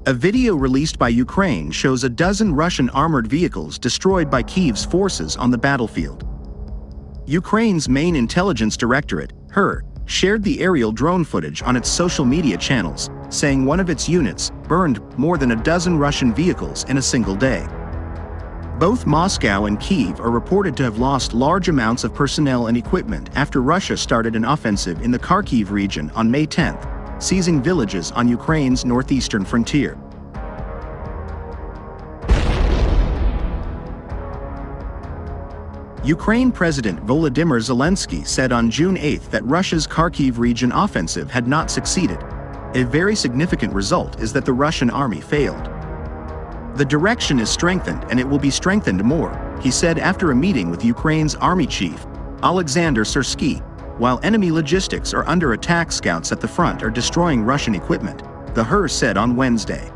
A video released by Ukraine shows a dozen Russian armored vehicles destroyed by Kyiv's forces on the battlefield. Ukraine's main intelligence directorate, HIMARS, shared the aerial drone footage on its social media channels, saying one of its units burned more than a dozen Russian vehicles in a single day. Both Moscow and Kyiv are reported to have lost large amounts of personnel and equipment after Russia started an offensive in the Kharkiv region on May 10th, seizing villages on Ukraine's northeastern frontier. Ukraine President Volodymyr Zelensky said on June 8 that Russia's Kharkiv region offensive had not succeeded. A very significant result is that the Russian army failed. The direction is strengthened and it will be strengthened more, he said after a meeting with Ukraine's army chief, Alexander Syrsky. While enemy logistics are under attack, scouts at the front are destroying Russian equipment, the HIMARS said on Wednesday.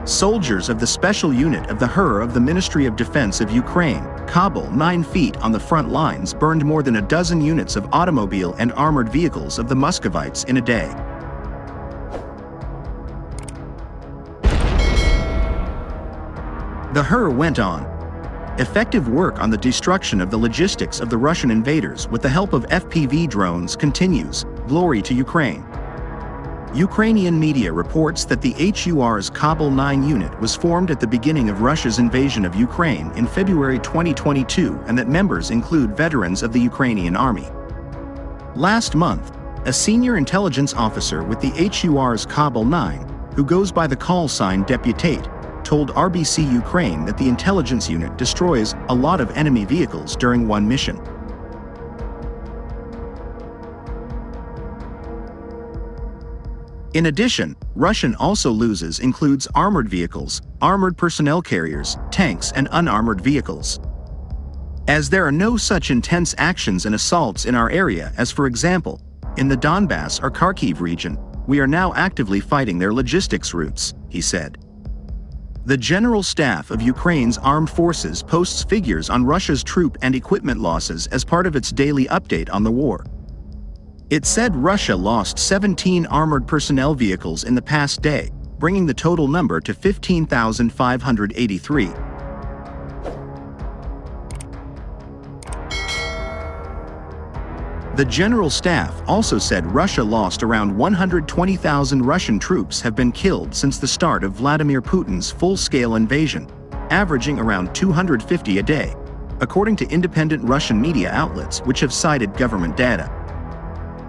Soldiers of the special unit of the HIMARS of the Ministry of Defense of Ukraine, Kabul, 9 feet on the front lines, burned more than a dozen units of automobile and armored vehicles of the Muscovites in a day. The HIMARS went on. Effective work on the destruction of the logistics of the Russian invaders with the help of FPV drones continues. Glory to Ukraine. Ukrainian media reports that the HIMARS Kabul 9 unit was formed at the beginning of Russia's invasion of Ukraine in February 2022 and that members include veterans of the Ukrainian army. Last month, a senior intelligence officer with the HIMARS Kabul 9, who goes by the call sign Deputate, told RBC Ukraine that the intelligence unit destroys a lot of enemy vehicles during one mission. In addition, Russian also loses includes armored vehicles, armored personnel carriers, tanks, and unarmored vehicles. As there are no such intense actions and assaults in our area as, for example, in the Donbass or Kharkiv region, we are now actively fighting their logistics routes, he said. The General Staff of Ukraine's armed forces posts figures on Russia's troop and equipment losses as part of its daily update on the war. It said Russia lost 17 armored personnel vehicles in the past day, bringing the total number to 15,583. The General Staff also said Russia lost around 120,000 Russian troops have been killed since the start of Vladimir Putin's full-scale invasion, averaging around 250 a day, according to independent Russian media outlets which have cited government data.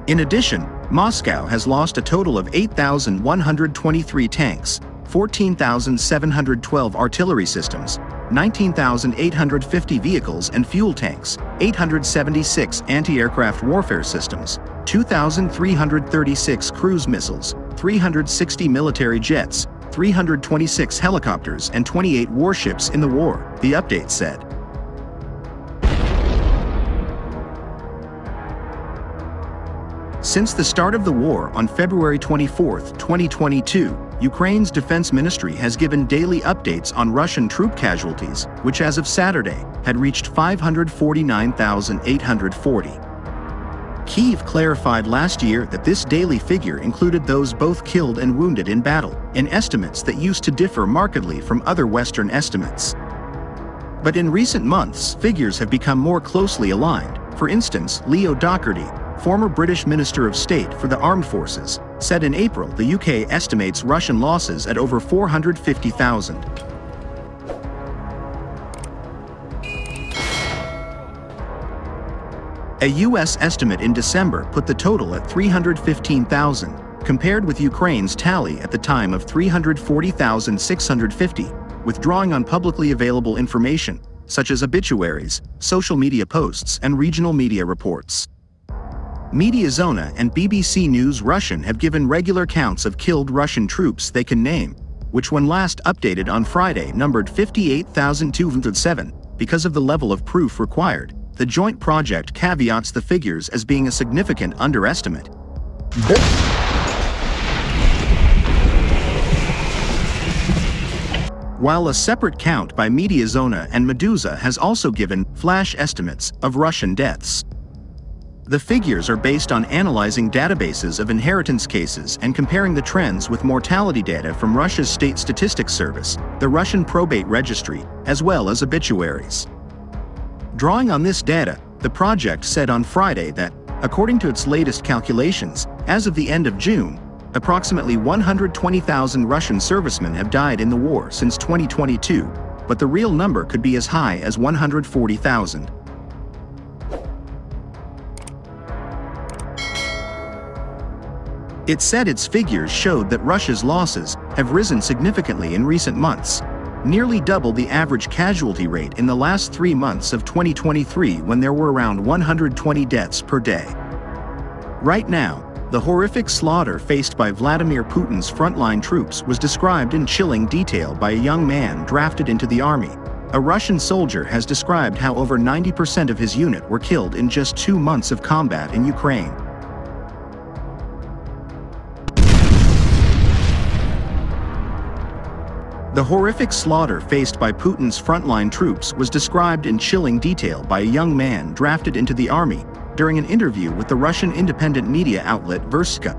In addition, Moscow has lost a total of 8,123 tanks, 14,712 artillery systems, 19,850 vehicles and fuel tanks, 876 anti-aircraft warfare systems, 2,336 cruise missiles, 360 military jets, 326 helicopters, and 28 warships in the war, the update said. Since the start of the war on February 24, 2022, Ukraine's defense ministry has given daily updates on Russian troop casualties, which as of Saturday had reached 549,840. Kyiv clarified last year that this daily figure included those both killed and wounded in battle, in estimates that used to differ markedly from other Western estimates. But in recent months, figures have become more closely aligned. For instance, Leo Doherty, former British Minister of State for the Armed Forces, said in April the UK estimates Russian losses at over 450,000. A US estimate in December put the total at 315,000, compared with Ukraine's tally at the time of 340,650, withdrawing on publicly available information, such as obituaries, social media posts, and regional media reports. Mediazona and BBC News Russian have given regular counts of killed Russian troops they can name, which when last updated on Friday numbered 58,207. Because of the level of proof required, the joint project caveats the figures as being a significant underestimate. While a separate count by Mediazona and Meduza has also given flash estimates of Russian deaths. The figures are based on analyzing databases of inheritance cases and comparing the trends with mortality data from Russia's State Statistics Service, the Russian Probate Registry, as well as obituaries. Drawing on this data, the project said on Friday that, according to its latest calculations, as of the end of June, approximately 120,000 Russian servicemen have died in the war since 2022, but the real number could be as high as 140,000. It said its figures showed that Russia's losses have risen significantly in recent months, nearly double the average casualty rate in the last 3 months of 2023 when there were around 120 deaths per day. Right now, the horrific slaughter faced by Vladimir Putin's frontline troops was described in chilling detail by a young man drafted into the army. A Russian soldier has described how over 90% of his unit were killed in just 2 months of combat in Ukraine. The horrific slaughter faced by Putin's frontline troops was described in chilling detail by a young man drafted into the army during an interview with the Russian independent media outlet Avdiivka.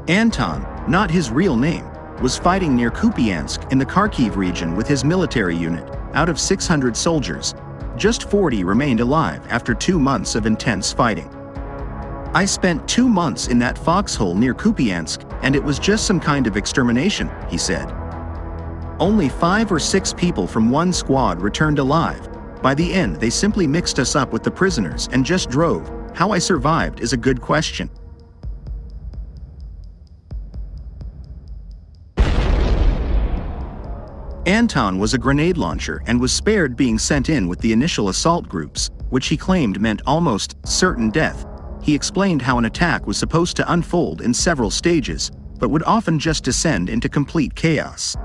Anton, not his real name, was fighting near Kupiansk in the Kharkiv region with his military unit. Out of 600 soldiers, just 40 remained alive after 2 months of intense fighting. "I spent 2 months in that foxhole near Kupiansk, and it was just some kind of extermination," he said. Only 5 or 6 people from one squad returned alive. By the end, they simply mixed us up with the prisoners and just drove. How I survived is a good question. Anton was a grenade launcher and was spared being sent in with the initial assault groups, which he claimed meant almost certain death. He explained how an attack was supposed to unfold in several stages, but would often just descend into complete chaos.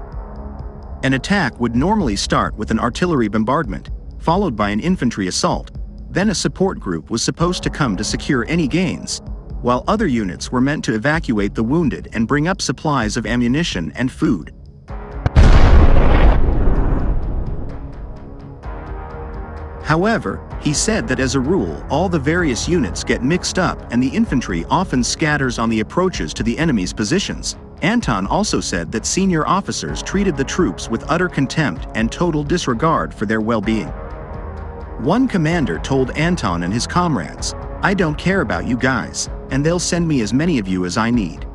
An attack would normally start with an artillery bombardment, followed by an infantry assault. Then a support group was supposed to come to secure any gains, while other units were meant to evacuate the wounded and bring up supplies of ammunition and food. However, he said that as a rule, all the various units get mixed up and the infantry often scatters on the approaches to the enemy's positions. Anton also said that senior officers treated the troops with utter contempt and total disregard for their well-being. One commander told Anton and his comrades, "I don't care about you guys, and they'll send me as many of you as I need."